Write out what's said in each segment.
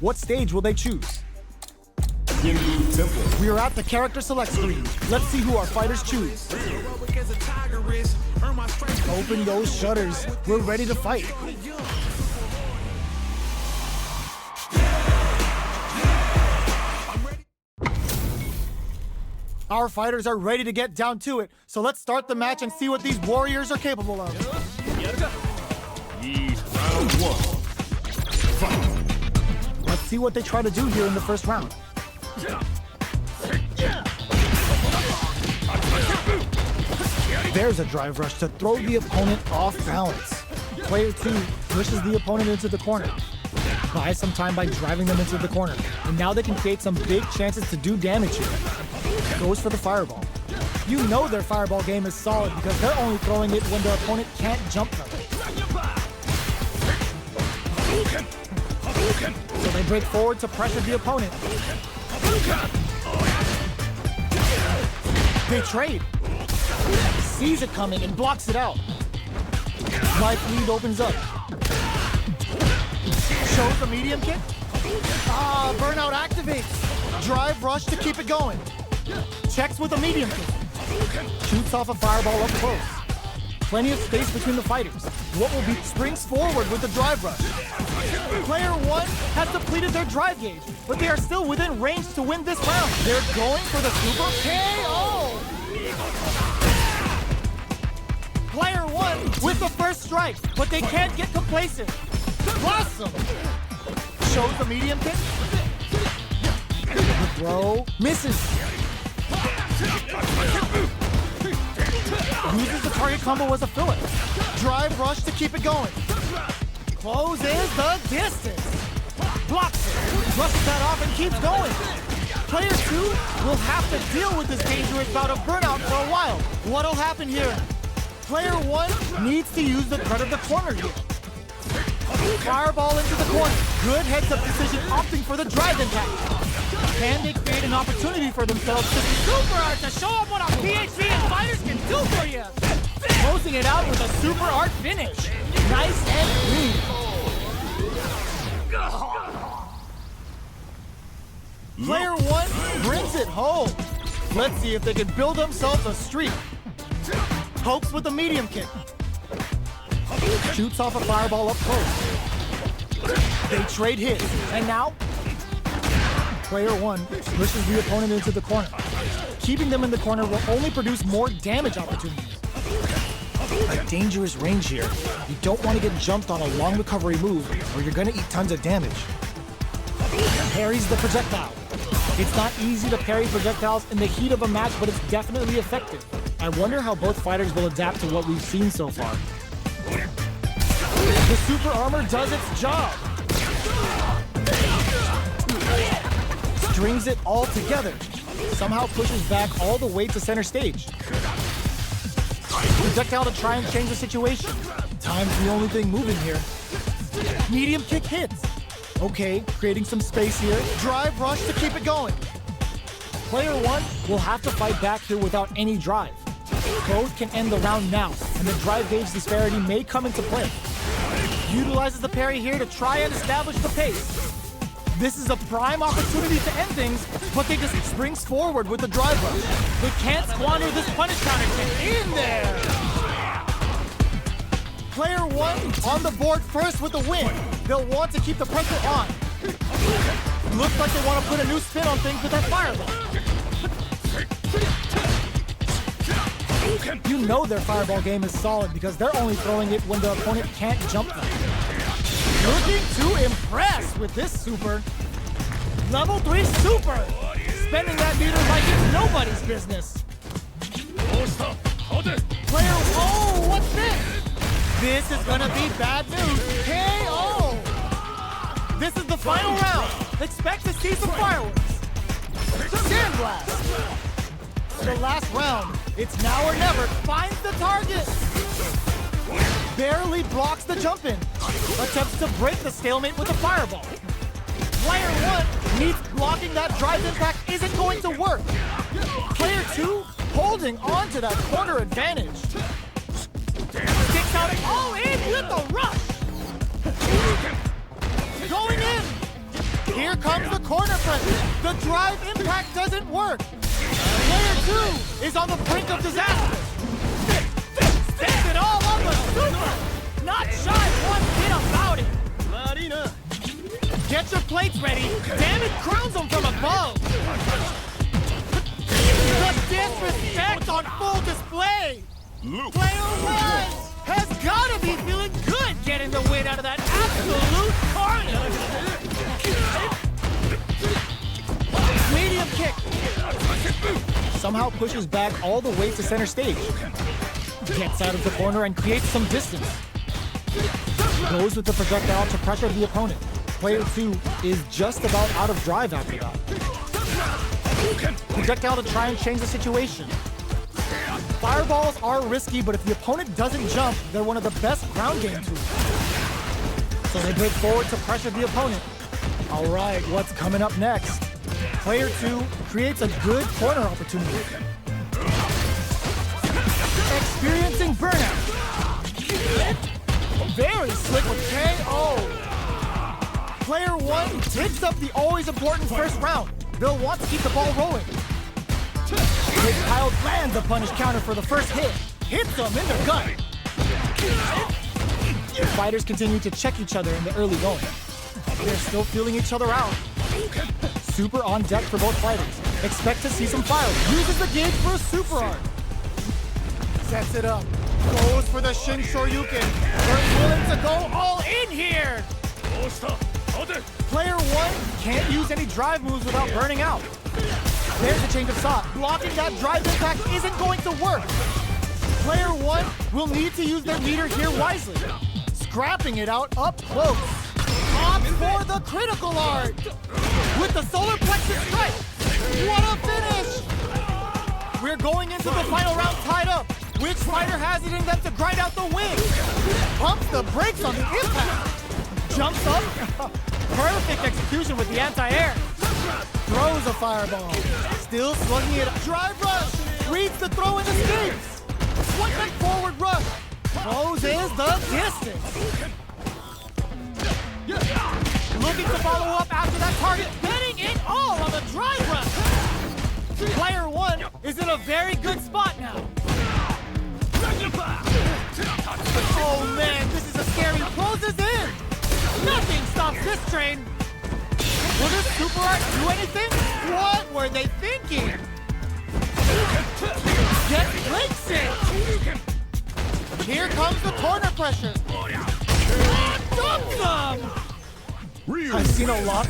What stage will they choose? We are at the character select screen. Let's see who our fighters choose. Open those shutters. We're ready to fight. Our fighters are ready to get down to it, so let's start the match and see what these warriors are capable of. Round 1. Fight. Let's see what they try to do here in the first round. There's a drive rush to throw the opponent off balance. Player 2 pushes the opponent into the corner. Buys some time by driving them into the corner, and now they can create some big chances to do damage here. Goes for the fireball. You know their fireball game is solid because they're only throwing it when their opponent can't jump them. So they break forward to pressure the opponent. They trade. Sees it coming and blocks it out. Life lead opens up. Shows the medium kick. Burnout activates. Drive rush to keep it going. Checks with a medium kick. Shoots off a fireball up close. Plenty of space between the fighters. What will be springs forward with the drive rush. Player 1 has depleted their drive gauge, but they are still within range to win this round. They're going for the super KO! Player 1 with the first strike, but they can't get complacent. Blossom! Shows the medium kick. The throw misses. Uses the target combo as a filler. Drive rush to keep it going. Closes the distance. Blocks it. Brushes that off and keeps going. Player 2 will have to deal with this dangerous bout of burnout for a while. What'll happen here? Player 1 needs to use the threat of the corner here. Fireball into the corner. Good heads-up decision, opting for the drive impact. Can they create an opportunity for themselves to super art to show up what a PhD and fighters can do for you? Closing it out with a super art finish. Nice and clean. Player 1 brings it home. Let's see if they can build themselves a streak. Pokes with a medium kick. Shoots off a fireball up close. They trade hits. And now, Player 1 pushes the opponent into the corner. Keeping them in the corner will only produce more damage opportunities. A dangerous range here. You don't want to get jumped on a long recovery move or you're going to eat tons of damage. Parries the projectile. It's not easy to parry projectiles in the heat of a match, but it's definitely effective. I wonder how both fighters will adapt to what we've seen so far. The super armor does its job. Strings it all together. Somehow pushes back all the way to center stage. Projectile to try and change the situation. Time's the only thing moving here. Medium kick hits. Okay, creating some space here. Drive rush to keep it going. Player 1 will have to fight back here without any drive. Both can end the round now, and the drive gauge disparity may come into play. Utilizes the parry here to try and establish the pace. This is a prime opportunity to end things, but they just springs forward with the drive rush. They can't squander this punish counter kick. In there! Player 1 on the board first with the win. They'll want to keep the pressure on. Looks like they want to put a new spin on things with that fireball. You know their fireball game is solid because they're only throwing it when the opponent can't jump them. Looking to impress with this super. Level 3 super! Spending that meter like it's nobody's business. Player, oh, what's this? This is gonna be bad news. KO! This is the final round. Expect to see some fireworks. Sandblast! The last round. It's now or never. Finds the target. Barely blocks the jump in. Attempts to break the stalemate with a fireball. Player 1 needs blocking that drive impact isn't going to work. Player 2 holding on to that corner advantage. Kicks out all in with a rush. Going in. comes the corner pressure. The drive impact doesn't work. Player 2 is on the brink of disaster. Sends it all on the super. Not shy one bit about it. Get your plates ready. Damn it, crowns them from above. The disrespect on full display. Player 1 has gotta be feeling good getting the win out of that absolute carnage. Medium kick. Somehow pushes back all the way to center stage. Gets out of the corner and creates some distance. Goes with the projectile to pressure the opponent. Player 2 is just about out of drive after that. Projectile to try and change the situation. Fireballs are risky, but if the opponent doesn't jump, they're one of the best ground game tools. So they break forward to pressure the opponent. All right, what's coming up next? Player 2 creates a good corner opportunity. Experiencing burnout. Very slick with KO. Player 1 takes up the always important first round. They'll want to keep the ball rolling. Big Kyle lands a punish counter for the first hit. Hits them in the gut. The fighters continue to check each other in the early going. They're still feeling each other out. Super on deck for both fighters. Expect to see some fire. Uses the gauge for a super arm. Sets it up. Goes for the Shin Shoryuken. They're willing to go all in here. Player 1 can't use any drive moves without burning out. There's a change of shot. Blocking that drive impact isn't going to work. Player 1 will need to use their meter here wisely. Scrapping it out up close. Opts for the critical art. With the solar plexus strike. What a finish! We're going into the final round tied up. Which fighter has it in them to grind out the win? Pumps the brakes on the impact. Jumps up. Perfect execution with the anti-air. Throws a fireball. Still slugging it. Drive rush. Reads the throw and escapes. One back forward rush. Closes the distance. Looking to follow up after that target. Getting it all on the drive rush. Player 1 is in a very good spot now. Oh man, this is a scary. Closes in. Nothing stops this train. Will this super art do anything? What were they thinking? Get breaks it. Here comes the corner pressure. Dump them. I've seen a lot.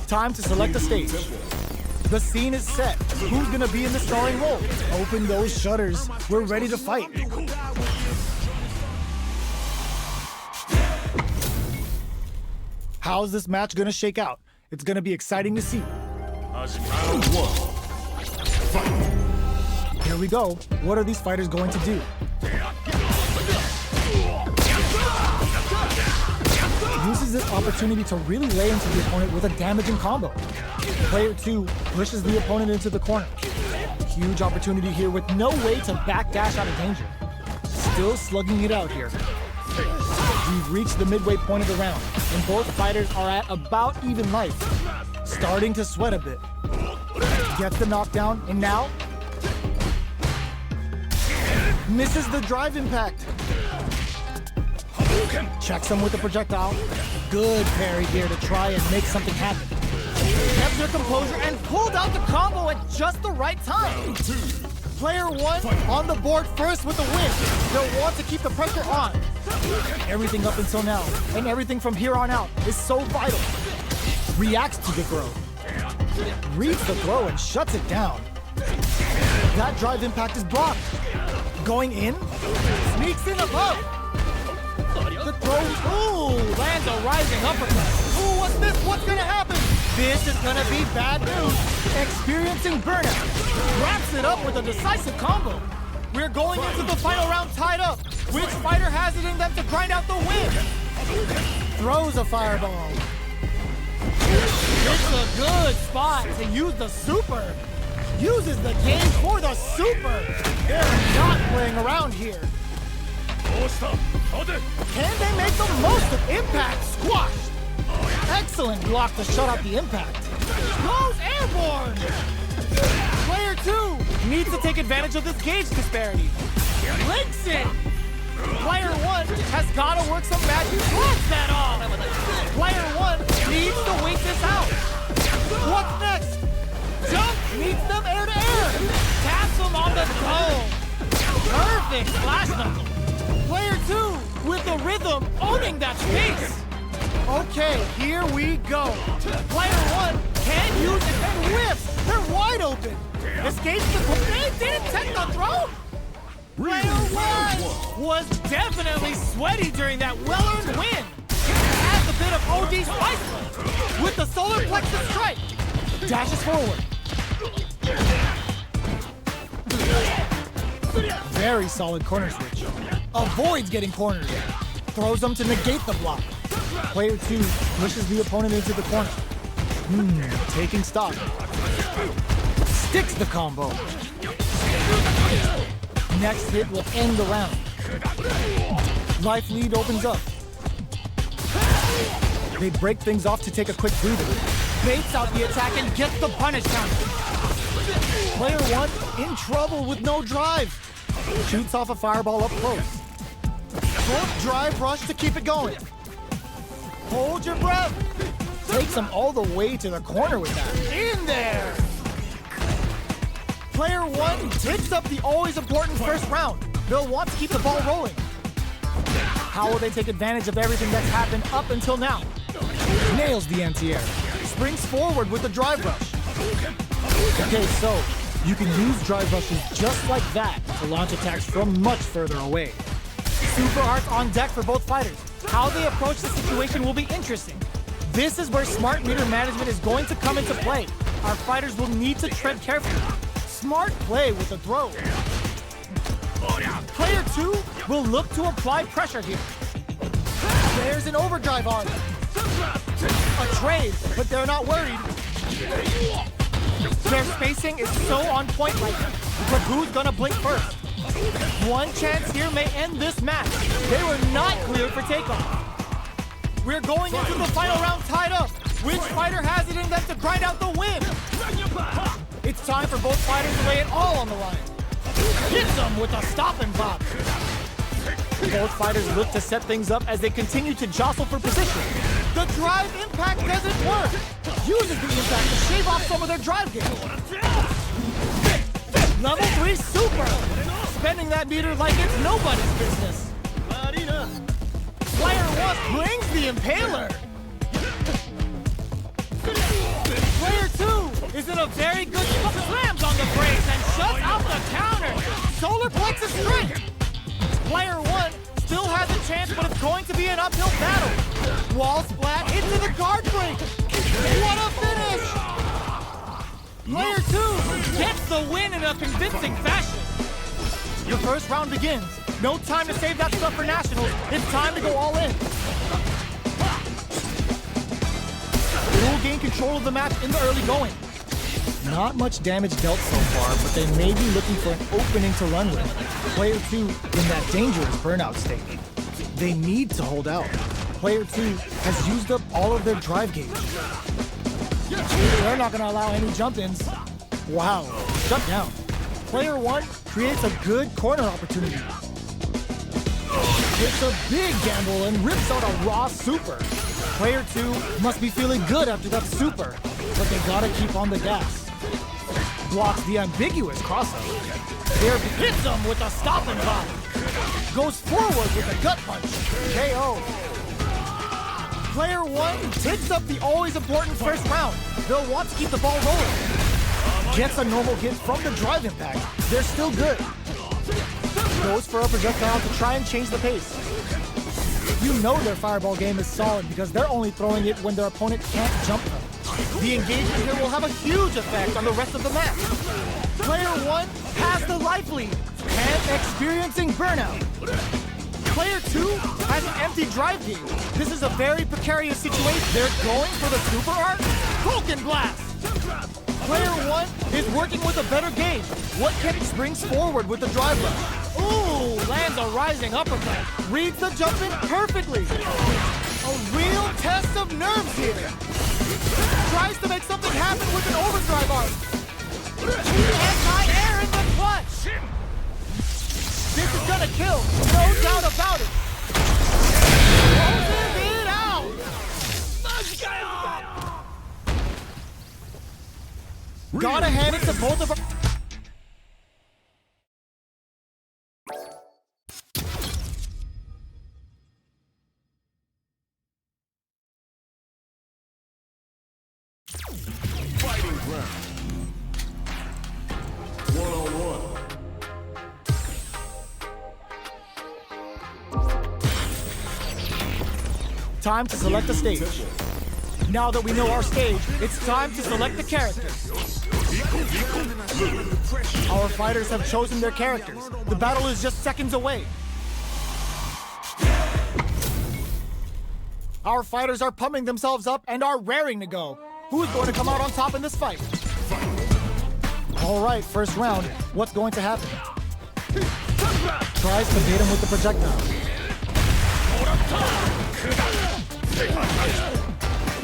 Time to select a stage. The scene is set. Who's gonna be in the starring role? Open those shutters. We're ready to fight. How's this match gonna shake out? It's gonna be exciting to see. Round 1. Fight. Here we go. What are these fighters going to do? Uses this opportunity to really lay into the opponent with a damaging combo. Player 2 pushes the opponent into the corner. Huge opportunity here with no way to backdash out of danger. Still slugging it out here. We've reached the midway point of the round, and both fighters are at about even life. Starting to sweat a bit. Gets the knockdown, and now misses the drive impact. Checks him with the projectile. Good parry here to try and make something happen. Kept their composure and pulled out the combo at just the right time. Player 1 on the board first with the win. They'll want to keep the pressure on. Everything up until now, and everything from here on out, is so vital. Reacts to the throw. Reads the throw and shuts it down. That drive impact is blocked. Going in, sneaks in above. The throw, lands a rising uppercut. What's this? What's gonna happen? This is gonna be bad news. Experiencing burnout. Wraps it up with a decisive combo. We're going into the final round tied up. Which fighter has it in them to grind out the win? Throws a fireball. It's a good spot to use the super. Uses the game for the super. They're not playing around here. Can they make the most of impact? Squashed. Excellent block to shut out the impact. Goes airborne. Player 2 needs to take advantage of this gauge disparity. Links it. Player 1 has got to work some magic. Blocks that off. Player 1 needs to wait this out. What's next? Jump meets them air to air. Taps them on the dome. Perfect flash knuckle. Player 2 with the rhythm owning that space. Okay, here we go. Player 1 can't use it and whiffs. They're wide open. Escapes the they didn't take the throw. Player 1 was definitely sweaty during that well-earned win. Adds a bit of OD spice with the solar plexus strike. Dashes forward. Very solid corner switch. Avoids getting cornered. Throws them to negate the block. Player 2 pushes the opponent into the corner. Taking stock. Sticks the combo. Next hit will end the round. Life lead opens up. They break things off to take a quick breather. Baits out the attack and gets the punish counter. Player 1 in trouble with no drive. Shoots off a fireball up close. Short drive rush to keep it going. Hold your breath. Takes him all the way to the corner with that. In there! Player 1 takes up the always important first round. They'll want to keep the ball rolling. How will they take advantage of everything that's happened up until now? Nails the anti-air. Springs forward with the drive rush. Okay, so you can use drive rushes just like that to launch attacks from much further away. Super arts on deck for both fighters. How they approach the situation will be interesting. This is where smart meter management is going to come into play. Our fighters will need to tread carefully. Smart play with the throw. Player 2 will look to apply pressure here. There's an overdrive arm. A trade, but they're not worried. Their spacing is so on point right now. But who's gonna blink first? One chance here may end this match. They were not cleared for takeoff. We're going into the final round tied up. Which fighter has it in them to grind out the win? It's time for both fighters to lay it all on the line. Hits them with a stop and pop. Both fighters look to set things up as they continue to jostle for position. The drive impact doesn't work. Uses the impact to shave off some of their drive gain. Level 3 super. Spending that meter like it's nobody's business. Player 1 brings the impaler. Player 2 is in a very good spot. Slams on the brakes and shuts out the counter. Solar plexus strike. Player 1 still has a chance, but it's going to be an uphill battle. Wall splat into the guard break. What a finish! Player 2 gets the win in a convincing fashion. The first round begins. No time to save that stuff for nationals. It's time to go all in. They will gain control of the match in the early going. Not much damage dealt so far, but they may be looking for an opening to run with. Player 2 in that dangerous burnout state. They need to hold out. Player 2 has used up all of their drive gauge. They're not going to allow any jump-ins. Wow, shut down. Player 1 creates a good corner opportunity. It's a big gamble and rips out a raw super. Player 2 must be feeling good after that super, but they gotta keep on the gas. Blocks the ambiguous crossover. There hits him with a stop and pop. Goes forward with a gut punch. KO. Player 1 takes up the always important first round. They'll want to keep the ball rolling. Gets a normal hit from the drive impact. They're still good. Goes for a projectile to try and change the pace. You know their fireball game is solid because they're only throwing it when their opponent can't jump them. The engagement here will have a huge effect on the rest of the match. Player 1 has the life lead. Can and experiencing burnout. Player 2 has an empty drive gauge. This is a very precarious situation. They're going for the super art. Vulcan Blast! Player 1 is working with a better gauge. What can springs forward with the drive rush? Ooh, lands a rising uppercut. Reads the jump in perfectly. A real test of nerves here. Tries to make something happen with an overdrive arc. Anti-air in the clutch. This is gonna kill, no doubt about it. Closes it out. Gotta hand it to both of them. Fighting ground. 1-on-1. Time to select the stage. Now that we know our stage, it's time to select the characters. Our fighters have chosen their characters. The battle is just seconds away. Our fighters are pumping themselves up and are raring to go. Who is going to come out on top in this fight? All right, first round. What's going to happen? Tries to bait him with the projectile.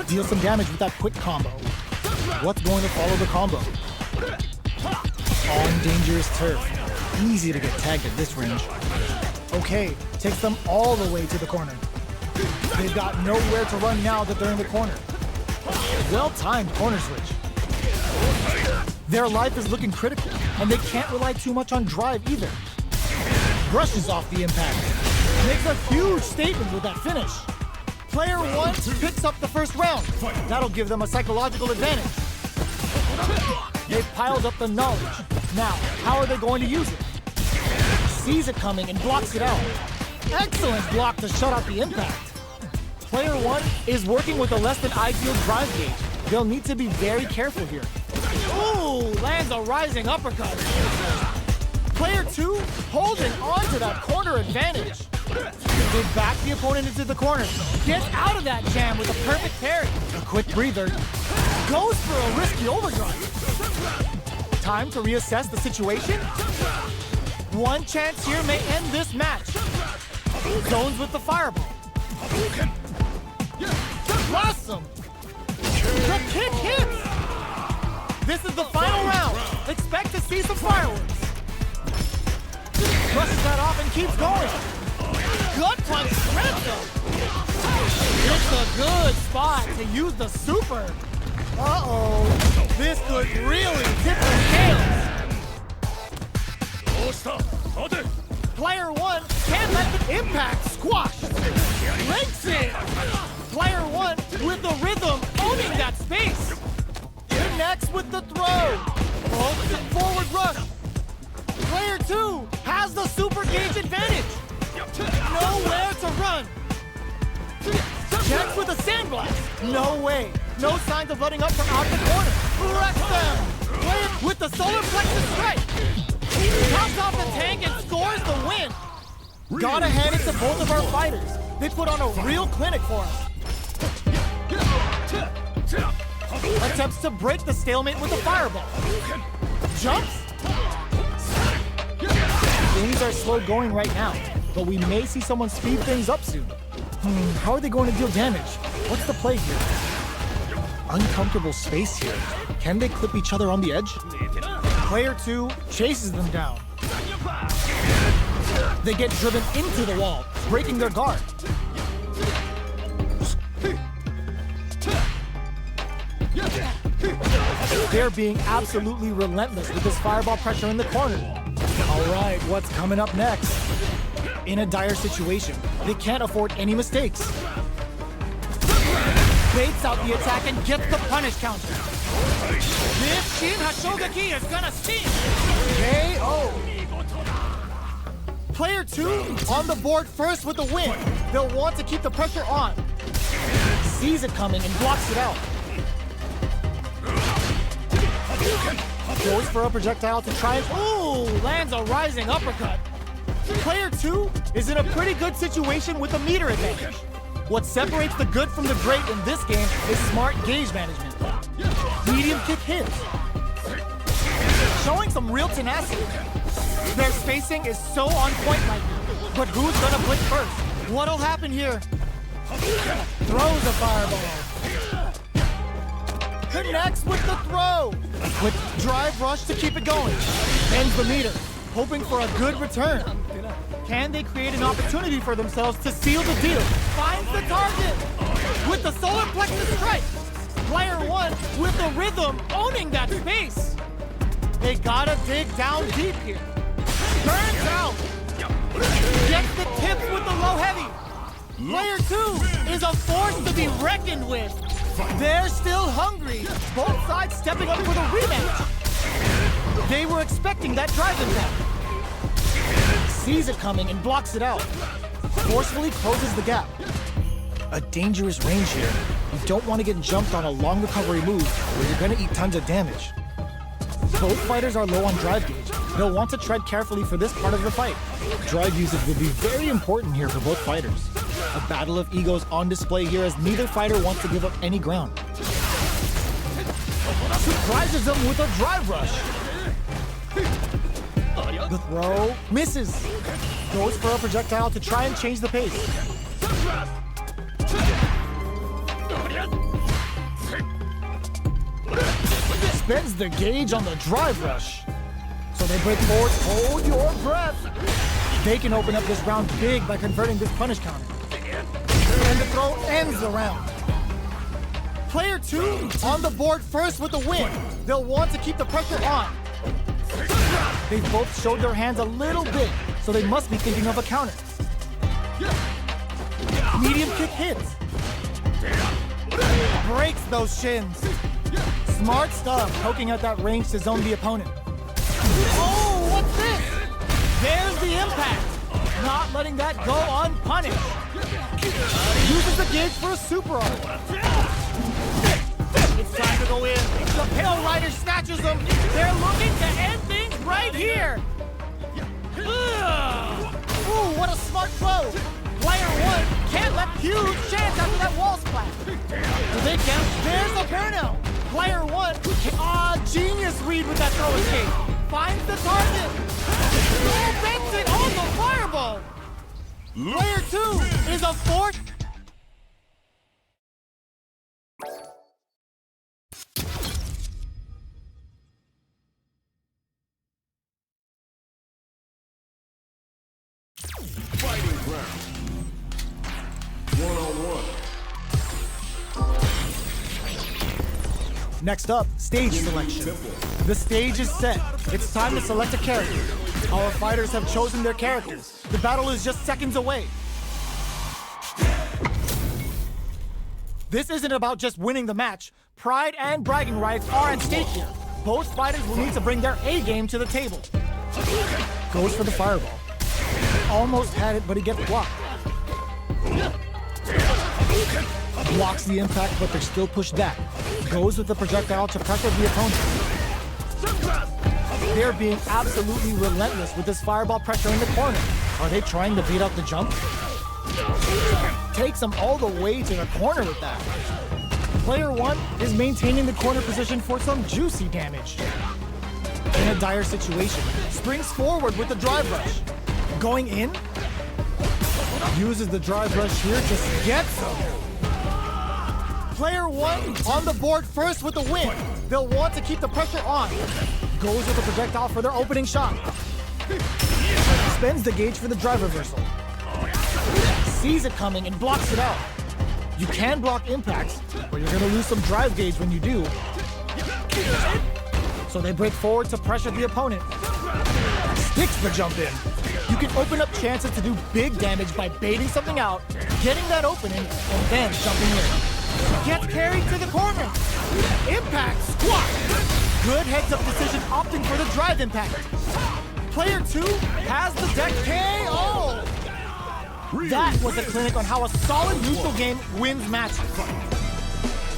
Deal some damage with that quick combo. What's going to follow the combo? On dangerous turf. Easy to get tagged at this range. Okay, takes them all the way to the corner. They've got nowhere to run now that they're in the corner. Well-timed corner switch. Their life is looking critical, and they can't rely too much on drive either. Brushes off the impact. Makes a huge statement with that finish. Player 1 picks up the first round. That'll give them a psychological advantage. They've piled up the knowledge. Now, how are they going to use it? Sees it coming and blocks it out. Excellent block to shut out the impact. Player 1 is working with a less than ideal drive gauge. They'll need to be very careful here. Ooh, lands a rising uppercut. Player 2 holding on to that corner advantage. They back the opponent into the corner. Gets out of that jam with a perfect parry. A quick breather. Goes for a risky overdrive. Time to reassess the situation. One chance here may end this match. Zones with the fireball. Awesome! The kick hits! This is the final round. Expect to see some fireworks. Brushes that off and keeps going. Gut punch spreads them. It's a good spot to use the super. Uh-oh. This could really tip the scales. Player 1 can't let the impact squash. Links it. Player 1 with the rhythm owning that space. Connects with the throw. Holds the forward rush. Player 2 has the super gauge advantage. Nowhere to run. Checks with a sandblast. No way. No signs of letting up from out the corner. Wrecks them. Player with the solar plexus strike. Comes off the tank and scores the win. Gotta hand it to both of our fighters. They put on a real clinic for us. Attempts to break the stalemate with a fireball. Jumps. Things are slow going right now, but we may see someone speed things up soon. How are they going to deal damage? What's the play here? Uncomfortable space here. Can they clip each other on the edge? Player 2 chases them down. They get driven into the wall, breaking their guard. They're being absolutely relentless with this fireball pressure in the corner. All right, what's coming up next? In a dire situation, they can't afford any mistakes. Baits out the attack and gets the punish counter. This Shin Hashogaki is gonna sting! KO! Player 2 on the board first with the win. They'll want to keep the pressure on. Sees it coming and blocks it out. Goes for a projectile to try and, ooh, lands a rising uppercut. Player 2 is in a pretty good situation with a meter advantage. What separates the good from the great in this game is smart gauge management. Medium kick hits. Showing some real tenacity. Their spacing is so on point right now. But who's gonna blink first? What'll happen here? Throws a fireball. Connects with the throw. With drive rush to keep it going. Ends the meter, hoping for a good return. Can they create an opportunity for themselves to seal the deal? Finds the target with the solar plexus strike. Player 1 with the rhythm owning that space. They gotta dig down deep here. Turns out. Gets the tips with the low heavy. Player 2 is a force to be reckoned with. They're still hungry. Both sides stepping up for the rematch. They were expecting that drive impact. Sees it coming and blocks it out. Forcefully closes the gap. A dangerous range here. You don't want to get jumped on a long recovery move where you're going to eat tons of damage. Both fighters are low on drive gauge. They'll want to tread carefully for this part of the fight. Drive usage will be very important here for both fighters. A battle of egos on display here as neither fighter wants to give up any ground. Surprises them with a drive rush. The throw misses. Goes for a projectile to try and change the pace. Spends the gauge on the drive rush. So they break forward. Hold your breath. They can open up this round big by converting this punish counter. And the throw ends the round. Player 2 on the board first with the win. They'll want to keep the pressure on. They've both showed their hands a little bit, so they must be thinking of a counter. Medium kick hits. Breaks those shins. Smart stuff, poking at that range to zone the opponent. Oh, what's this? There's the impact. Not letting that go unpunished. Uses the gauge for a super art. It's time to go in. The Pale Rider snatches them. They're looking to end things right here. Ooh, what a smart throw. Player 1 can't let huge chance after that wall splash. Do they count? There's the burnout. Player 1, genius read with that throw escape. Finds the target. Oh, bends it on the fireball. Player 2 is a force. Fighting ground. 1-on-1. Next up, stage selection. The stage is set. It's time to select a character. Our fighters have chosen their characters. The battle is just seconds away. This isn't about just winning the match. Pride and bragging rights are at stake here. Both fighters will need to bring their A game to the table. Goes for the fireball. Almost had it, but he gets blocked. Blocks the impact, but they're still pushed back. Goes with the projectile to pressure the opponent. They're being absolutely relentless with this fireball pressure in the corner. Are they trying to beat out the jump? Takes them all the way to the corner with that. Player 1 is maintaining the corner position for some juicy damage. In a dire situation, springs forward with the drive rush. Going in? Uses the drive rush here to get some. Player 1 on the board first with the win. They'll want to keep the pressure on. Goes with the projectile for their opening shot. Spends the gauge for the drive reversal. Sees it coming and blocks it out. You can block impacts, but you're gonna lose some drive gauge when you do. So they break forward to pressure the opponent. Sticks the jump in. You can open up chances to do big damage by baiting something out, getting that opening, and then jumping in. Gets carried to the corner. Impact squat. Good heads-up decision opting for the drive impact. Player 2 has the deck KO. That was a clinic on how a solid neutral game wins matches.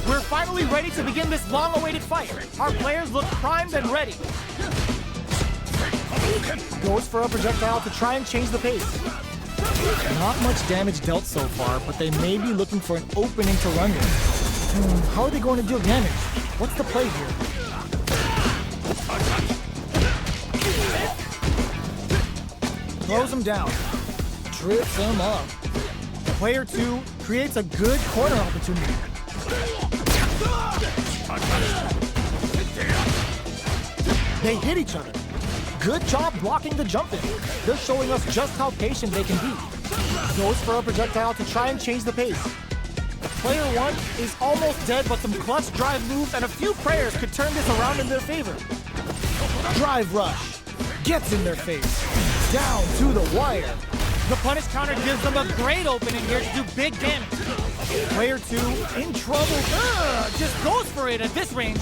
We're finally ready to begin this long-awaited fight. Our players look primed and ready. Goes for a projectile to try and change the pace. Not much damage dealt so far, but they may be looking for an opening to run with. How are they going to deal damage? What's the play here? Throws him down. Trips him up. Player 2 creates a good corner opportunity. They hit each other. Good job blocking the jump in. They're showing us just how patient they can be. Goes for a projectile to try and change the pace. Player 1 is almost dead, but some clutch drive moves and a few prayers could turn this around in their favor. Drive rush. Gets in their face. Down to the wire. The punish counter gives them a great opening here to do big damage. Player 2 in trouble. Just goes for it at this range.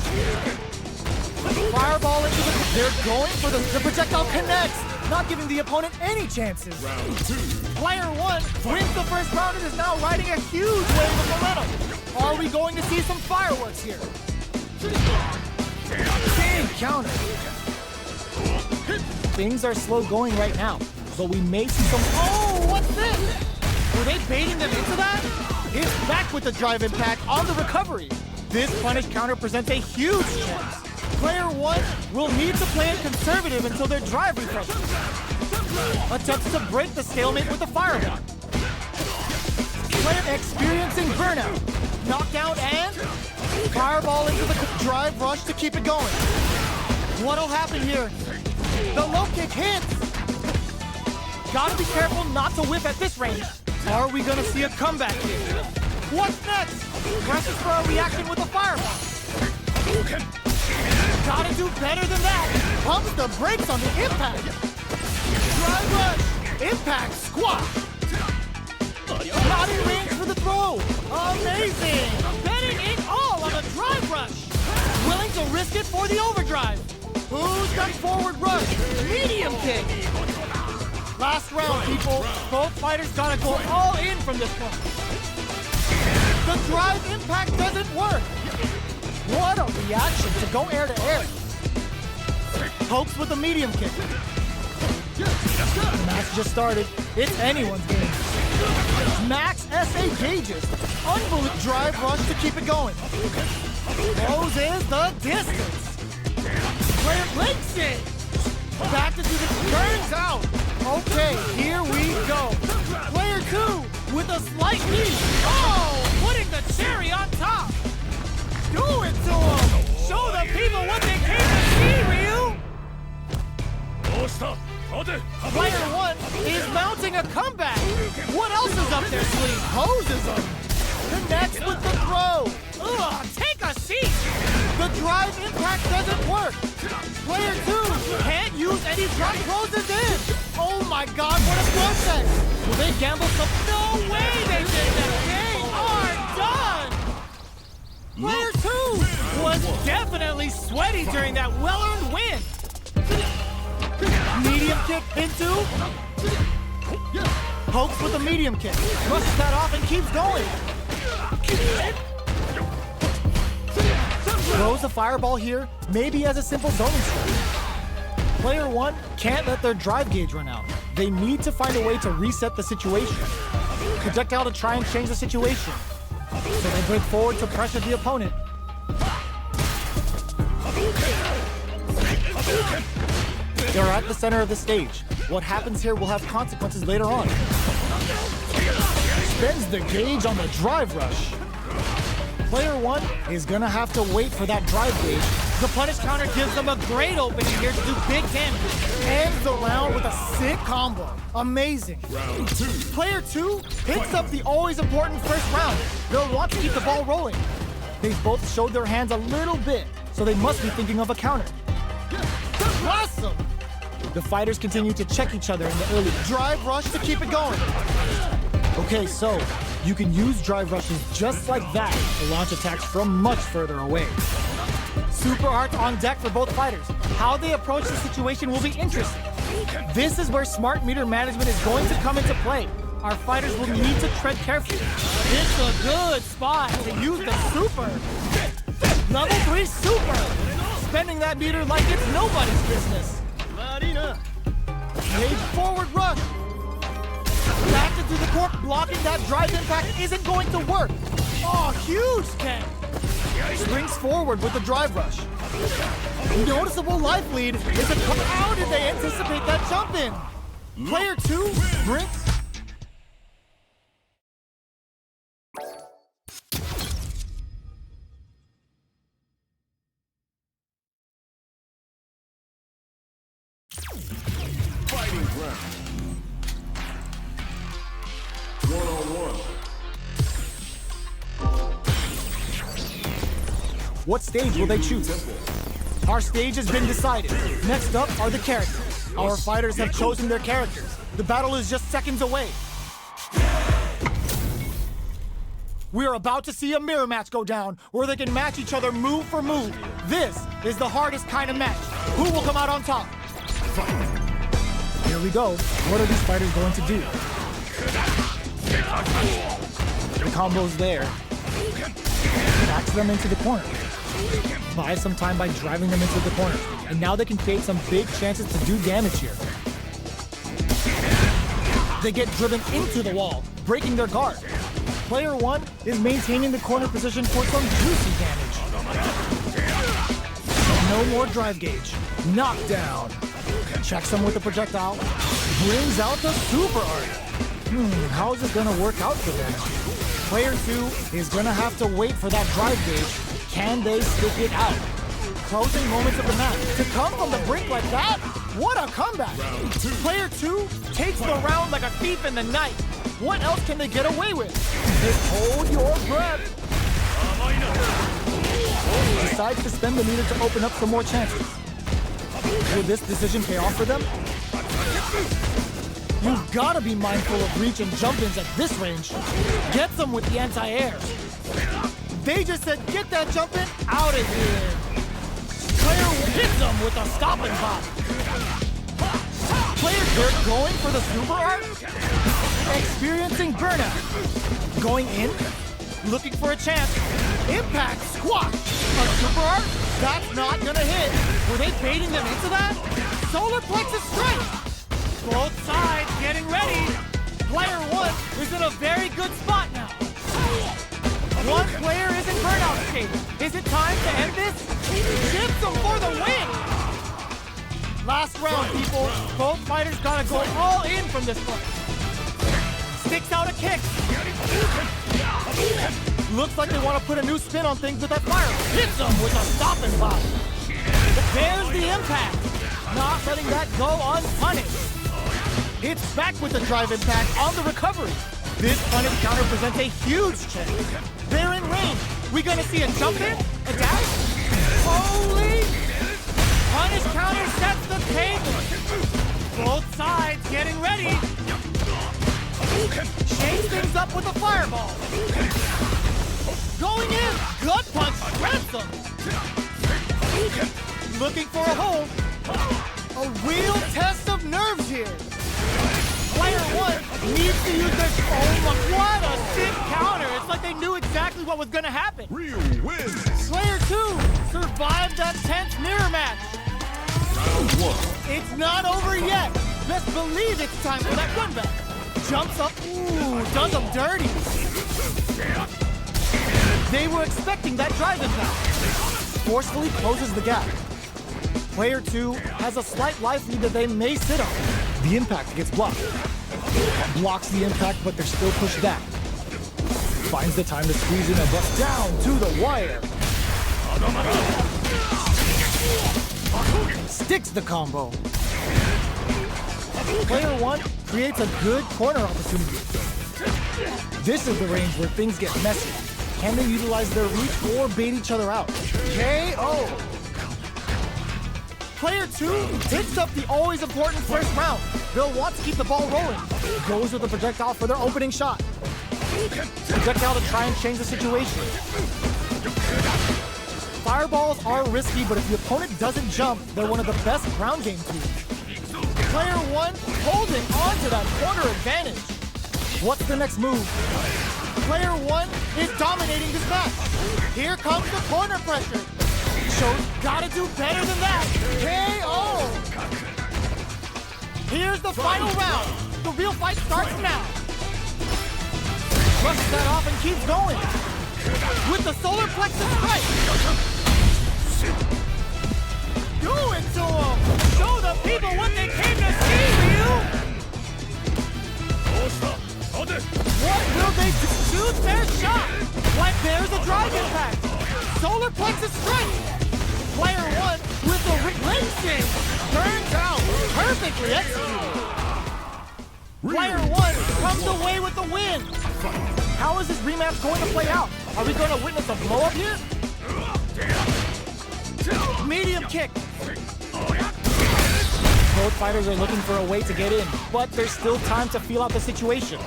Fireball into the... They're going for the projectile connects, not giving the opponent any chances. Round 2. Player 1 wins the first round and is now riding a huge wave of momentum. Are we going to see some fireworks here? Big counter. Things are slow going right now, but we may see some... Oh, what's this? Were they baiting them into that? It's back with the drive impact on the recovery. This punish counter presents a huge chance. Player 1 will need to play it conservative until their drive refreshes. Attempts to break the stalemate with the fireball. Player experiencing burnout. Knockdown and fireball into the drive rush to keep it going. What'll happen here? The low kick hits. Gotta be careful not to whip at this range. Are we gonna see a comeback here? What's next? Presses for a reaction with the fireball. Gotta do better than that. Pumps the brakes on the impact. Drive rush. Impact squash. Not in range for the throw. Amazing. Betting it all on a drive rush. Willing to risk it for the overdrive. Who's got forward rush? Medium kick. Last round, people. Both fighters gotta go all in from this point. The drive impact doesn't work. What a reaction to go air to air. Pokes with a medium kick. The match just started. It's anyone's game. Max SA gauges. Unbelievable drive rush to keep it going. Closes the distance. Player breaks it. Back to do the turns out. Okay, here we go. Player 2 with a slight lead. Oh, putting the cherry on top. Do it to them! Show the people what they came to see, Ryu! Player 1 is mounting a comeback! What else is up their sleeve? Hoses them! Connects with the throw! Ugh, take a seat! The drive impact doesn't work! Player 2 can't use any front closes in! Oh my god, what a vortex! Will they gamble some? No way they did that! They are done! Player 2 was definitely sweaty during that well-earned win. Medium kick into. Pokes with a medium kick. Brushes that off and keeps going. Throws a fireball here, maybe as a simple zoning strike. Player 1 can't let their drive gauge run out. They need to find a way to reset the situation. Projectile to try and change the situation. So they break forward to pressure the opponent. They're at the center of the stage. What happens here will have consequences later on. Spends the gauge on the drive rush. Player 1 is gonna have to wait for that drive gauge. The punish counter gives them a great opening here to do big damage. Ends the round with a sick combo. Amazing. Round 2. Player 2 picks up the always important first round. They'll want to keep the ball rolling. They've both showed their hands a little bit, so they must be thinking of a counter. Awesome! The fighters continue to check each other in the early drive rush to keep it going. Okay, so you can use drive rushes just like that to launch attacks from much further away. Super art on deck for both fighters. How they approach the situation will be interesting. This is where smart meter management is going to come into play. our fighters will need to tread carefully. It's a good spot to use the super. Level 3 super. Spending that meter like it's nobody's business. Made forward rush. Back into the cork, blocking that drive impact isn't going to work. Oh, huge kick. Springs forward with the drive rush. Noticeable life lead is a... How did they anticipate that jump in? Player 2 brings... Fighting ground. 1-on-1. What stage will they choose? Our stage has been decided. Next up are the characters. Our fighters have chosen their characters. The battle is just seconds away. We are about to see a mirror match go down, where they can match each other move for move. This is the hardest kind of match. Who will come out on top? Here we go. What are these fighters going to do? The combo's there. Backs them into the corner. Buys some time by driving them into the corner. And now they can create some big chances to do damage here. They get driven into the wall, breaking their guard. Player 1 is maintaining the corner position for some juicy damage. No more drive gauge. Knockdown. Checks them with the projectile. Brings out the super art. How is this gonna work out for them? Player 2 is gonna have to wait for that drive gauge. Can they stick it out? Closing moments of the match. To come from the brink like that? What a comeback! Player 2 takes the round like a thief in the night. What else can they get away with? Just hold your breath. Decides to spend the meter to open up some more chances. Will this decision pay off for them? You've gotta be mindful of reach and jump-ins at this range. Get them with the anti-air. They just said, get that jump-in out of here. Player hits them with a stopping pop. Player they're going for the super art. Experiencing burnout. Going in, looking for a chance. Impact squash. A super art? That's not gonna hit. Were they baiting them into that? Solar plexus strike. Both sides getting ready. Player 1 is in a very good spot now. One player is in burnout state. Is it time to end this? Shifts them for the win. Last round, people. Both fighters gotta go all in from this point. Sticks out a kick. Looks like they want to put a new spin on things with that fire. Hits them with a stopping pop. There's the impact. Not letting that go unpunished. It's back with the drive impact on the recovery. This punish counter presents a huge chance. They're in range. We gonna see a jump in? A dash? Holy! Punish counter sets the table. Both sides getting ready. Shakes things up with a fireball. Going in. Gut punch shreds them. Looking for a hold. A real test of nerves here. Player 1 needs to use their... Oh my, what a sick counter. It's like they knew exactly what was gonna happen. Real wins. Player 2 survived that tense mirror match. Round 1. It's not over yet. Best believe it's time for that run back. Jumps up, ooh, does them dirty. They were expecting that drive impact. Forcefully closes the gap. Player 2 has a slight life lead that they may sit on. The impact gets blocked. Blocks the impact, but they're still pushed back. Finds the time to squeeze in a bust down to the wire. Sticks the combo. Player 1 creates a good corner opportunity. This is the range where things get messy. Can they utilize their reach or bait each other out? KO! Player 2 picks up the always important first round. They'll want to keep the ball rolling. Goes with the projectile for their opening shot. Projectile to try and change the situation. Fireballs are risky, but if the opponent doesn't jump, they're one of the best ground game tools. Player 1 holding on to that corner advantage. What's the next move? Player 1 is dominating this match. Here comes the corner pressure. Shows gotta do better than that. KO! Here's the final round. The real fight starts now. Brushes that off and keeps going. With the solar plexus strike. Do it to them! Show the people what they came to see, Ryu! What will they do? Shoot their shot! Like there's a drive impact! Solar plexus strike! Player 1 with the replacing! Turns out perfectly executed! Player 1 comes away with the win! How is this rematch going to play out? Are we going to witness a blow-up here? Medium kick! Both fighters are looking for a way to get in, but there's still time to feel out the situation.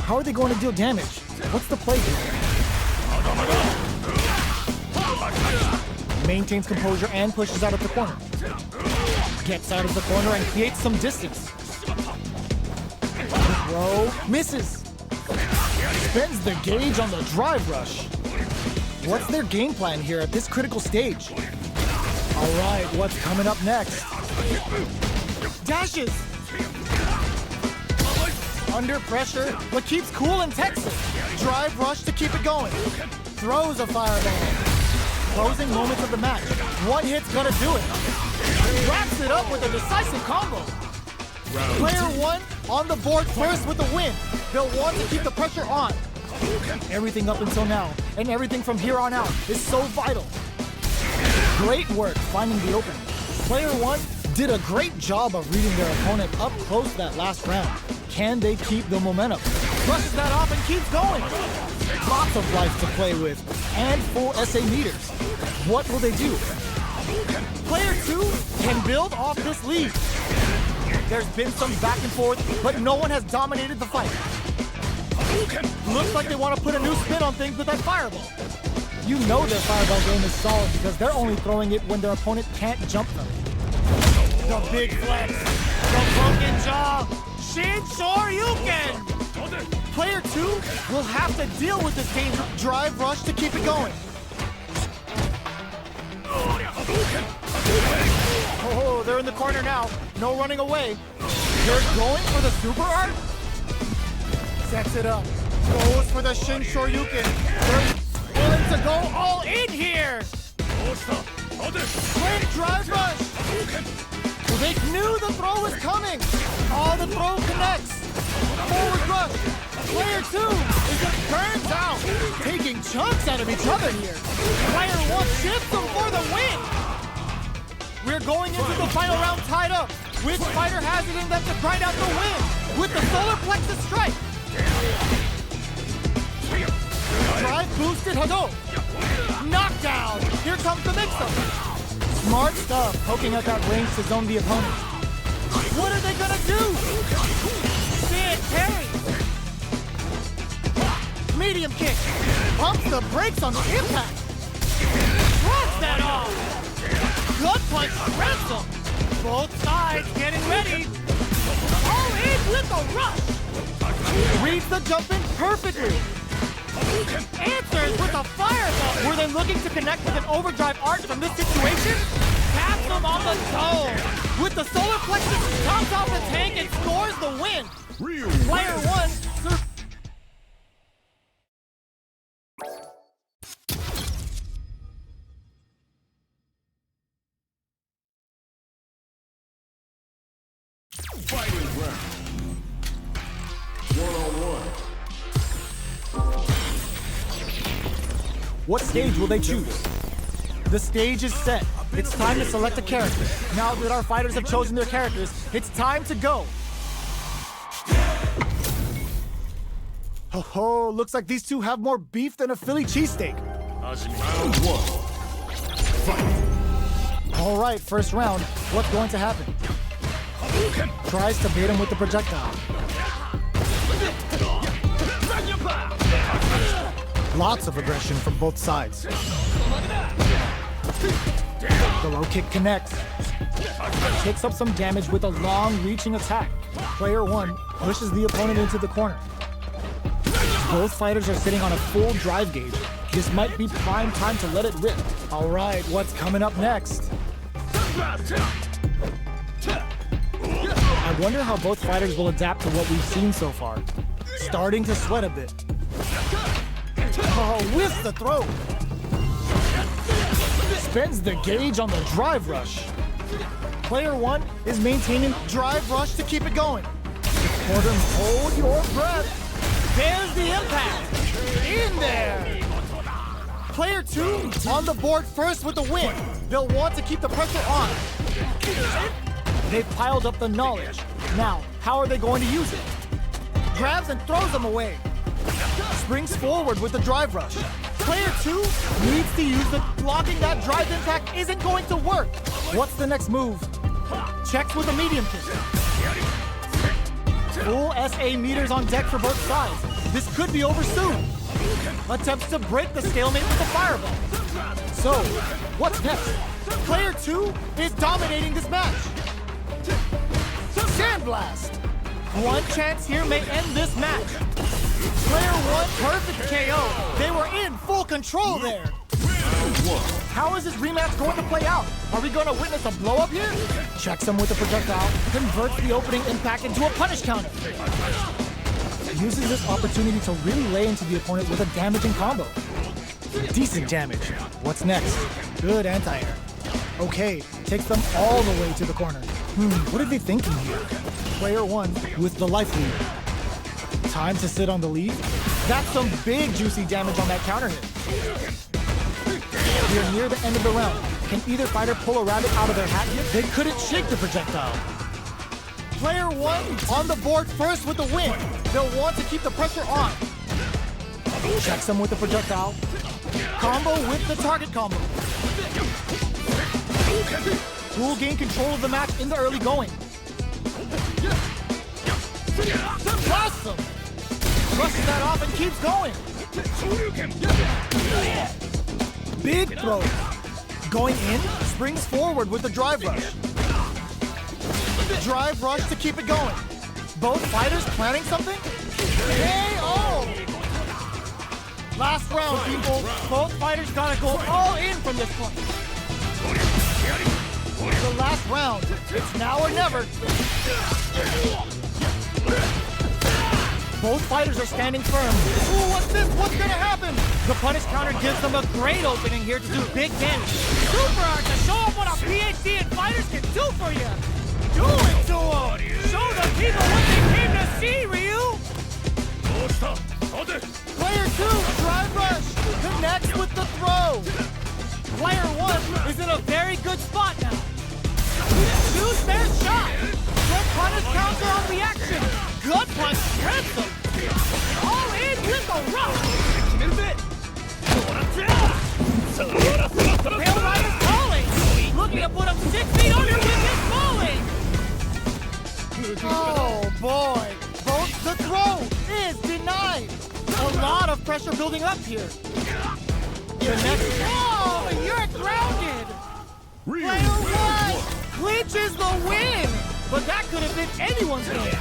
How are they going to deal damage? What's the play here? Maintains composure and pushes out of the corner. Gets out of the corner and creates some distance. Throw, misses. Spends the gauge on the drive rush. What's their game plan here at this critical stage? All right, what's coming up next? Dashes! Under pressure, but keeps cool and Texas. Drive rush to keep it going. Throws a fireball. Closing moments of the match. One hit's gonna do it. Wraps it up with a decisive combo. Player 1 on the board first with the win. They'll want to keep the pressure on. Everything up until now, and everything from here on out, is so vital. Great work finding the opening. Player 1 did a great job of reading their opponent up close that last round. Can they keep the momentum? Brushes that off and keeps going. Lots of life to play with, and full SA meters. What will they do? Player 2 can build off this lead. There's been some back and forth, but no one has dominated the fight. Looks like they want to put a new spin on things with that fireball. You know their fireball game is solid because they're only throwing it when their opponent can't jump them. The big flex, the broken jaw, Shin Shoryuken! Player 2 will have to deal with this danger. Drive rush to keep it going. Oh, they're in the corner now. No running away. They're going for the super art? Sets it up. Goes for the Shin Shoryuken. They're willing to go all in here. Quick drive rush. They knew the throw was coming. Oh, the throw connects. Forward rush. Player 2 is it turns out taking chunks out of each other here. Player 1 shifts them for the win. We're going into the final round tied up. Which fighter has it in them to grind out the win? With the solar plexus strike. Drive boosted Hado. Knockdown. Here comes the mix-up. Smart stuff, poking at that range to zone the opponent. What are they gonna do? Stand parry. Medium kick. Pumps the brakes on the impact. Drops that off. Gut punch ransom. Both sides getting ready. All in with the rush. Reads the jump in perfectly. Answers with a fireball. Were they looking to connect with an overdrive arch from this situation? Taps them on the toe. With the solar plexus, tops off the tank and scores the win. Player 1. Fighting round. 1-on-1. What stage will they choose? The stage is set. It's time to select a character. Now that our fighters have chosen their characters, it's time to go. Oh, looks like these two have more beef than a Philly cheesesteak. Round 1. Fight. All right, first round. What's going to happen? Tries to bait him with the projectile. Lots of aggression from both sides. The low kick connects. Takes up some damage with a long-reaching attack. Player 1 pushes the opponent into the corner. Both fighters are sitting on a full drive gauge. This might be prime time to let it rip. All right, what's coming up next? I wonder how both fighters will adapt to what we've seen so far. Starting to sweat a bit. Oh, whiffs the throw. Spends the gauge on the drive rush. Player 1 is maintaining drive rush to keep it going. Quarter, hold your breath. There's the impact. In there. Player 2 on the board first with the win. They'll want to keep the pressure on. They've piled up the knowledge. Now, how are they going to use it? Grabs and throws them away. Springs forward with the drive rush. Player 2 needs to use the blocking that drive impact isn't going to work. What's the next move? Checks with a medium kick. Full SA meters on deck for both sides. This could be over soon. Attempts to break the stalemate with the fireball. So, what's next? Player 2 is dominating this match. Sandblast. One chance here may end this match. Player 1, perfect KO. They were in full control there. How is this rematch going to play out? Are we going to witness a blow-up here? Checks him with a projectile, converts the opening impact into a punish counter. Uses this opportunity to really lay into the opponent with a damaging combo. Decent damage. What's next? Good anti-air. Okay, takes them all the way to the corner. What are they thinking here? Player 1 with the life lead. Time to sit on the lead. That's some big juicy damage on that counter hit. We're near the end of the round. Can either fighter pull a rabbit out of their hat here? They couldn't shake the projectile. Player 1 on the board first with the win. They'll want to keep the pressure on. Checks them with the projectile. Combo with the target combo. Will gain control of the match in the early going. Awesome! Brushes that off and keeps going. Big throw. Going in, springs forward with the drive rush. Drive rush to keep it going. Both fighters planning something? KO! Last round, people. Both fighters gotta go all in from this point. The last round. It's now or never. Both fighters are standing firm. Ooh, what's this? What's gonna happen? The punish counter gives them a great opening here to do big damage. Super hard to show them what a PhD in fighters can do for you. Do it to them! Show the people what they came to see, Ryu! Player 2, drive rush, connects with the throw. Player 1 is in a very good spot now. Choose their shot. Good punish counter on reaction. Good punch spreads them. All in with the rush. Pale Rider's calling. Looking to put him 6 feet under with his falling. Oh boy. The throw is denied. A lot of pressure building up here. The next... Oh, you're grounded. Player 1 clinches the win. But that could have been anyone's game.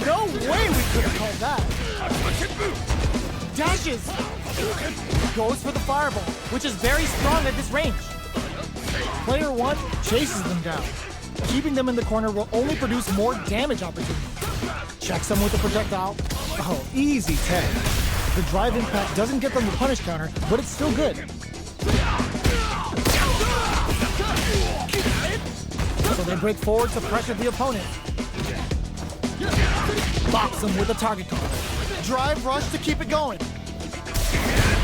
No way we could have called that. Dashes. Goes for the fireball, which is very strong at this range. Player 1 chases them down. Keeping them in the corner will only produce more damage opportunities. Checks them with the projectile. Oh, easy 10. The drive impact doesn't get them the punish counter, but it's still good. So they break forward to pressure the opponent. Box them with a target card. Drive rush to keep it going.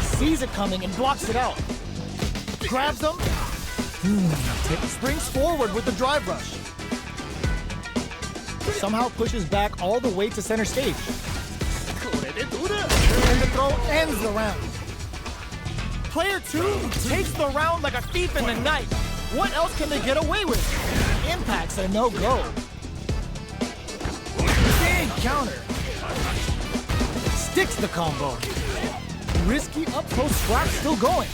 Sees it coming and blocks it out. Grabs them. Springs forward with the drive rush. Somehow pushes back all the way to center stage. And the throw ends the round. Player 2 takes the round like a thief in the night. What else can they get away with? Impact's a no-go. Big counter. Sticks the combo. Risky up-close scrap still going.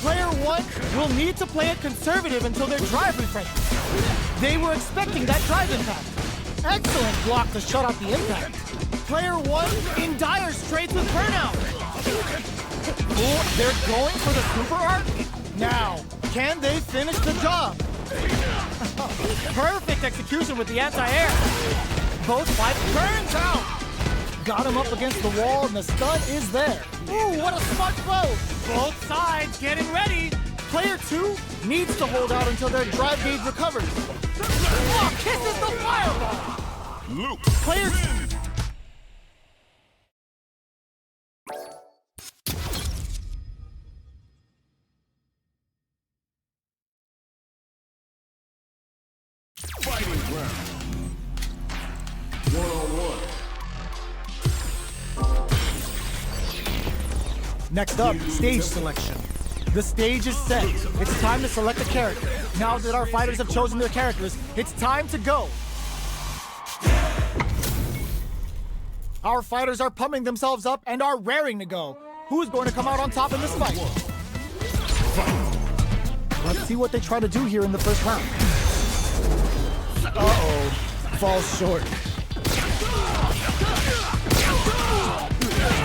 Player 1 will need to play it conservative until their drive refreshes. They were expecting that drive impact. Excellent block to shut out the impact. Player 1 in dire straits with burnout. Oh, they're going for the super art? Now, can they finish the job? Perfect execution with the anti-air. Both fight burns out. Got him up against the wall and the stun is there. Ooh, what a smart throw. Both sides getting ready. Player 2 needs to hold out until their drive gauge recovers. Oh, kisses the fireball. Luke. Player Fighting round. 1-on-1. Next up, stage selection. The stage is set. It's time to select a character. Now that our fighters have chosen their characters, it's time to go. Our fighters are pumping themselves up and are raring to go. Who's going to come out on top in this fight? Let's see what they try to do here in the first round. Uh-oh, falls short.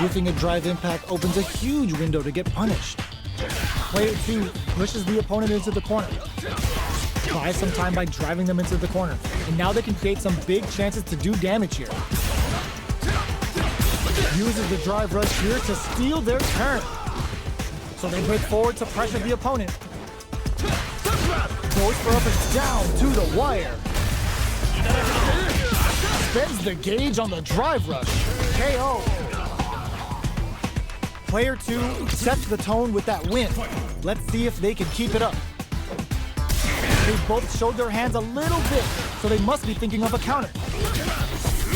Whiffing a drive impact opens a huge window to get punished. Player 2 pushes the opponent into the corner. Buys some time by driving them into the corner. And now they can create some big chances to do damage here. Uses the drive rush here to steal their turn. So they break forward to pressure the opponent. Goes for up and down to the wire. Spends the gauge on the drive rush. KO. Player 2 sets the tone with that win. Let's see if they can keep it up. They both showed their hands a little bit, so they must be thinking of a counter.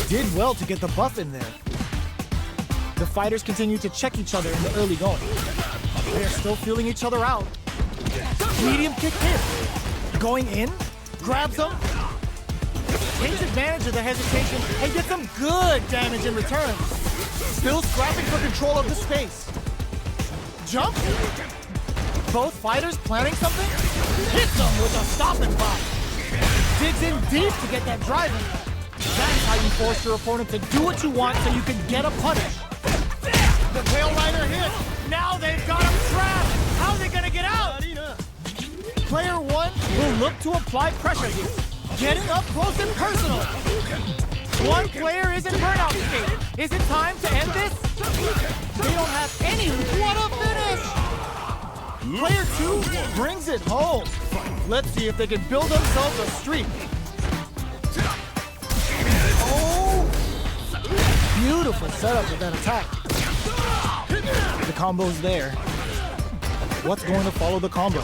Did well to get the buff in there. The fighters continue to check each other in the early going. They are still feeling each other out. Medium kick in. Going in, grabs them, takes advantage of the hesitation, and gets some good damage in return. Still scrapping for control of the space. Jump. Both fighters planning something. Hits them with a stop and pop. Digs in deep to get that drive in. That's how you force your opponent to do what you want so you can get a punish. The tail rider hit. Now they've got him trapped. How are they going to get out? Player 1 will look to apply pressure here. Getting up close and personal. One player is in burnout state. Is it time to end this? They don't have any. What a finish! Player 2 brings it home. Let's see if they can build themselves a streak. Oh! Beautiful setup with that attack. The combo's there. What's going to follow the combo?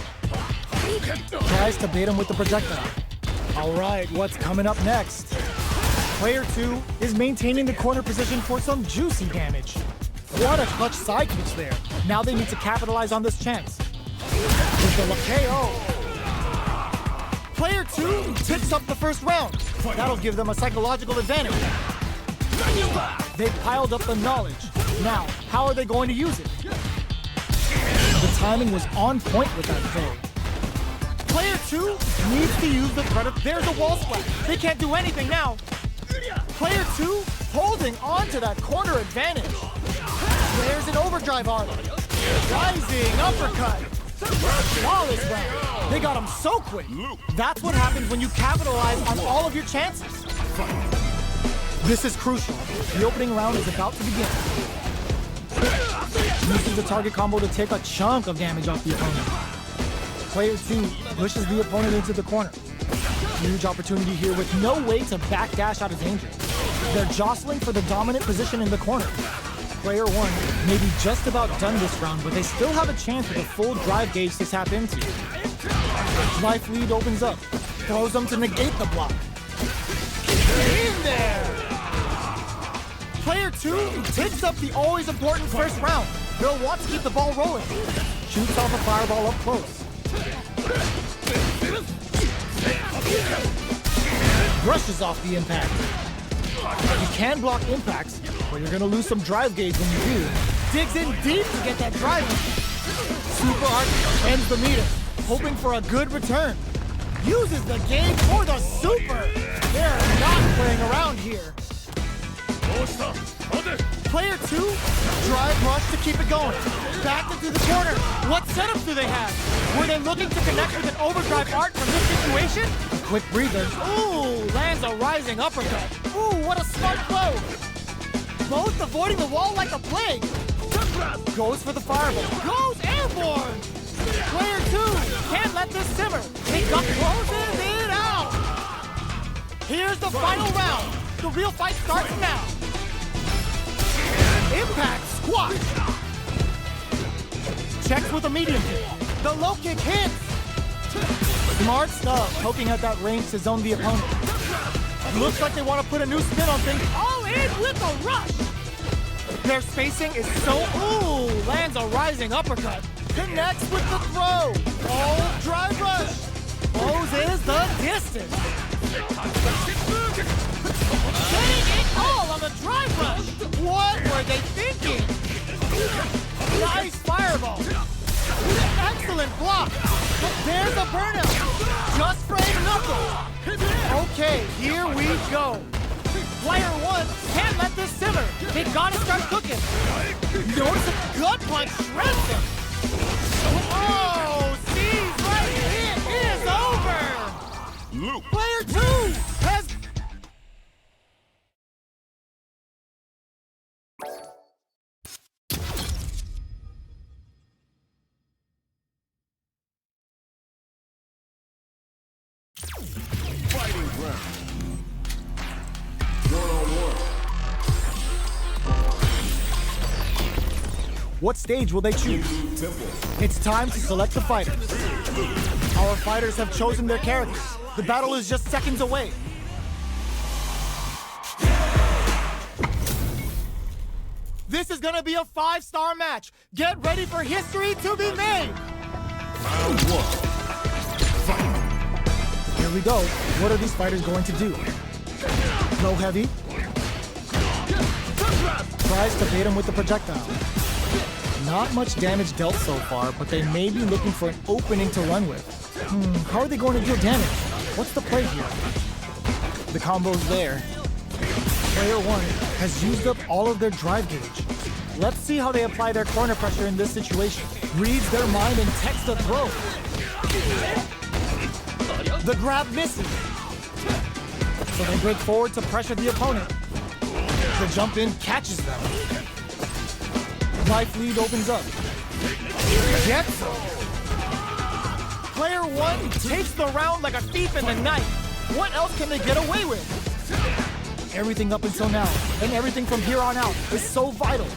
Tries to bait him with the projectile. All right, what's coming up next? Player 2 is maintaining the corner position for some juicy damage. What a clutch side switch there. Now they need to capitalize on this chance. With the KO. Player 2 picks up the first round. That'll give them a psychological advantage. They've piled up the knowledge. Now, how are they going to use it? The timing was on point with that throw. Player 2 needs to use the threat of... There's a wall splat. They can't do anything now. Player 2 holding on to that corner advantage. There's an overdrive arm. Rising uppercut. Flawless round. They got him so quick. That's what happens when you capitalize on all of your chances. This is crucial. The opening round is about to begin. Uses the target combo to take a chunk of damage off the opponent. Player 2 pushes the opponent into the corner. Huge opportunity here with no way to backdash out of danger. They're jostling for the dominant position in the corner. Player 1 may be just about done this round, but they still have a chance with a full drive gauge to tap into. Life lead opens up, throws them to negate the block. In there! Player 2 takes up the always important first round. They'll want to keep the ball rolling. Shoots off a fireball up close. Brushes off the impact. You can block impacts, but you're gonna lose some drive gauge when you do. Digs in deep to get that drive. Super hard ends the meter, hoping for a good return. Uses the game for the super. They're not playing around here. Player 2, drive rush to keep it going. Back into the corner. What setups do they have? Were they looking to connect with an overdrive art from this situation? Quick breather. Ooh, lands a rising uppercut. Ooh, what a smart flow. Both avoiding the wall like a plague. Goes for the fireball. Goes airborne. Player 2 can't let this simmer. He closes it out. Here's the final round. The real fight starts now. Impact squat. Checks with a medium kick. The low kick hits. Smart stuff, poking at that range to zone the opponent. Looks like they want to put a new spin on things. All in with a rush. Their spacing is so... Ooh, lands a rising uppercut. Connects with the throw. Oh, drive rush. Closes the distance. Getting it all on the drive rush. What were they thinking? Nice fireball. Excellent block. There's a burnout. Just frame knuckle. Okay, here we go. Player 1 can't let this simmer. They gotta start cooking. Notice a gut punch shreds him. Oh, sees right here. It is over. Luke. Player 2 has... Fighting round. 1-on-1. What stage will they choose? It's time to select the fighters. Our fighters have chosen their characters. The battle is just seconds away. This is gonna be a 5-star match. Get ready for history to be made. Round 1. Fight. Here we go. What are these fighters going to do? Low heavy. Tries to bait him with the projectile. Not much damage dealt so far, but they may be looking for an opening to run with. How are they going to deal damage? What's the play here? The combo's there. Player 1 has used up all of their drive gauge. Let's see how they apply their corner pressure in this situation. Reads their mind and takes the throw. The grab misses. So they break forward to pressure the opponent. The jump in catches them. Life lead opens up. Gets him. Player 1 takes the round like a thief in the night. What else can they get away with? Everything up until now, and everything from here on out, is so vital.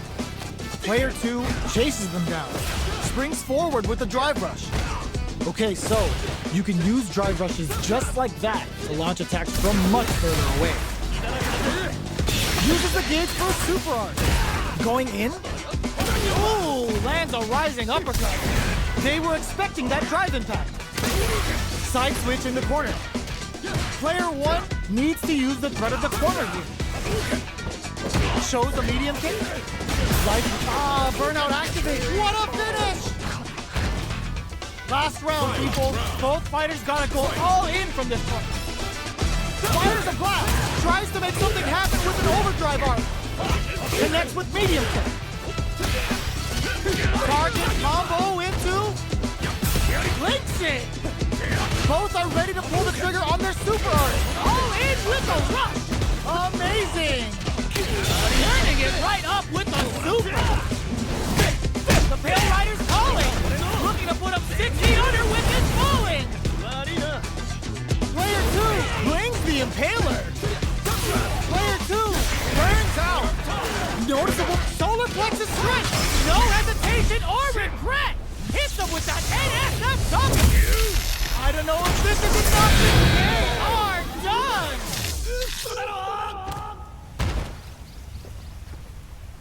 Player 2 chases them down. Springs forward with the drive rush. Okay, so you can use drive rushes just like that to launch attacks from much further away. Uses the gauge for a super art. Going in? Ooh, lands a rising uppercut. They were expecting that drive impact. Side switch in the corner. Player 1 needs to use the threat of the corner here. Shows a medium kick. Burnout activate. What a finish! Last round, people. Both fighters gotta go all in from this point. Fires a blast. Tries to make something happen with an overdrive arc. Connects with medium kick. Target combo into... links it! Both are ready to pull the trigger on their super art. All in with a rush! Amazing! Turning it right up with the super! The Pale Rider's calling! Looking to put up 6 feet under with his falling! Player 2 brings the Impaler! Player 2 burns out! Noticeable solar plexus strike! No hesitation or regret! Hits them with that NSF W! I don't know if this is enough! They are done!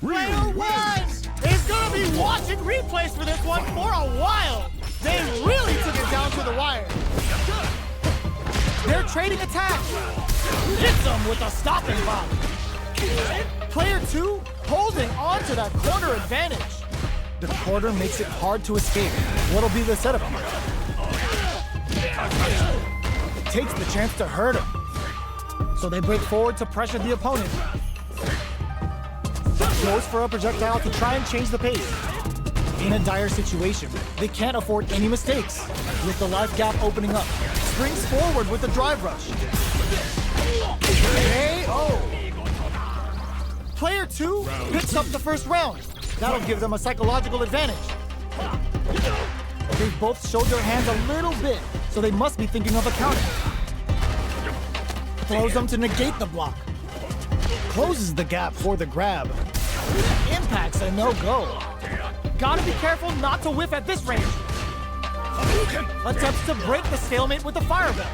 Player 1 is gonna be watching replays for this one for a while! They really took it down to the wire! They're trading attacks! Hits them with a stopping block! Player 2 holding on to that corner advantage. The corner makes it hard to escape. What'll be the setup? takes the chance to hurt him. So they break forward to pressure the opponent. Goes for a projectile to try and change the pace. In a dire situation, they can't afford any mistakes. With the life gap opening up, springs forward with the drive rush. KO! Player 2 picks up the first round. That'll give them a psychological advantage. They've both showed their hands a little bit, so they must be thinking of a counter. Throws them to negate the block. Closes the gap for the grab. Impact's a no-go. Gotta be careful not to whiff at this range. Attempts to break the stalemate with a fireball.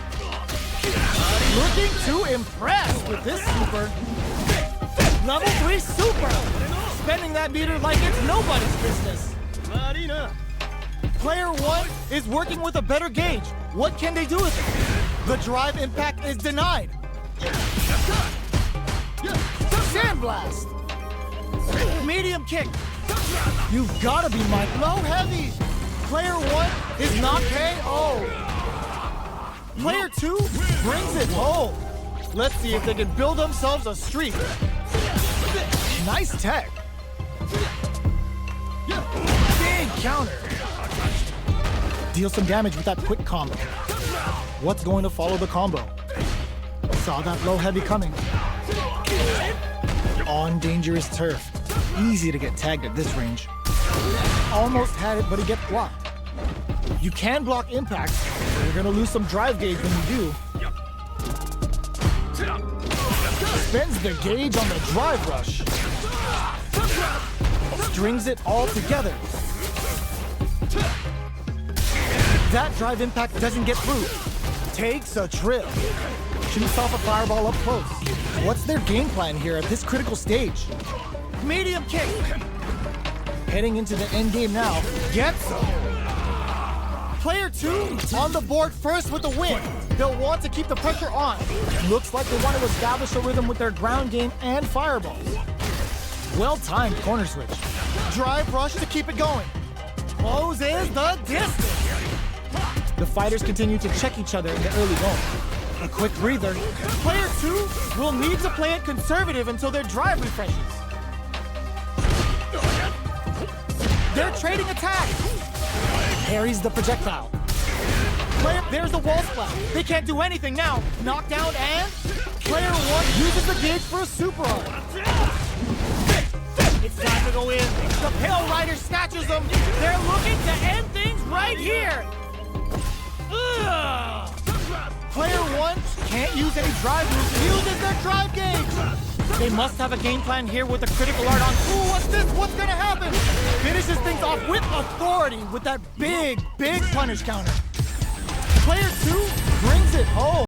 Looking to impress with this super. Level 3 super! Spending that meter like it's nobody's business. Player 1 is working with a better gauge. What can they do with it? The drive impact is denied. Sandblast! Medium kick. You've gotta be my low heavy. Player 1 is not KO. Player 2 brings it home. Let's see if they can build themselves a streak. Nice tech. Big counter. Deal some damage with that quick combo. What's going to follow the combo? Saw that low heavy coming. On dangerous turf. Easy to get tagged at this range. Almost had it, but he gets blocked. You can block impact, but you're gonna lose some drive gauge when you do. Spends the gauge on the drive rush. Strings it all together. That drive impact doesn't get through. Takes a trip. Shoots off a fireball up close. What's their game plan here at this critical stage? Medium kick. Heading into the end game now. Gets him. Player 2 on the board first with the win. They'll want to keep the pressure on. Looks like they want to establish a rhythm with their ground game and fireballs. Well-timed corner switch. Drive rush to keep it going. Closes the distance. The fighters continue to check each other in the early going. A quick breather. Player 2 will need to play it conservative until their drive refreshes. They're trading attacks. Parries the projectile. There's the wall splat. They can't do anything now. Knockdown and player 1 uses the gauge for a super art. It's time to go in. The Pale Rider snatches them. They're looking to end things right here. Ugh. Player 1 can't use any drive moves. He uses their drive gauge. They must have a game plan here with a critical art on. Ooh, what's this? What's gonna happen? Finishes things off with authority with that big punish counter. Player 2 brings it home.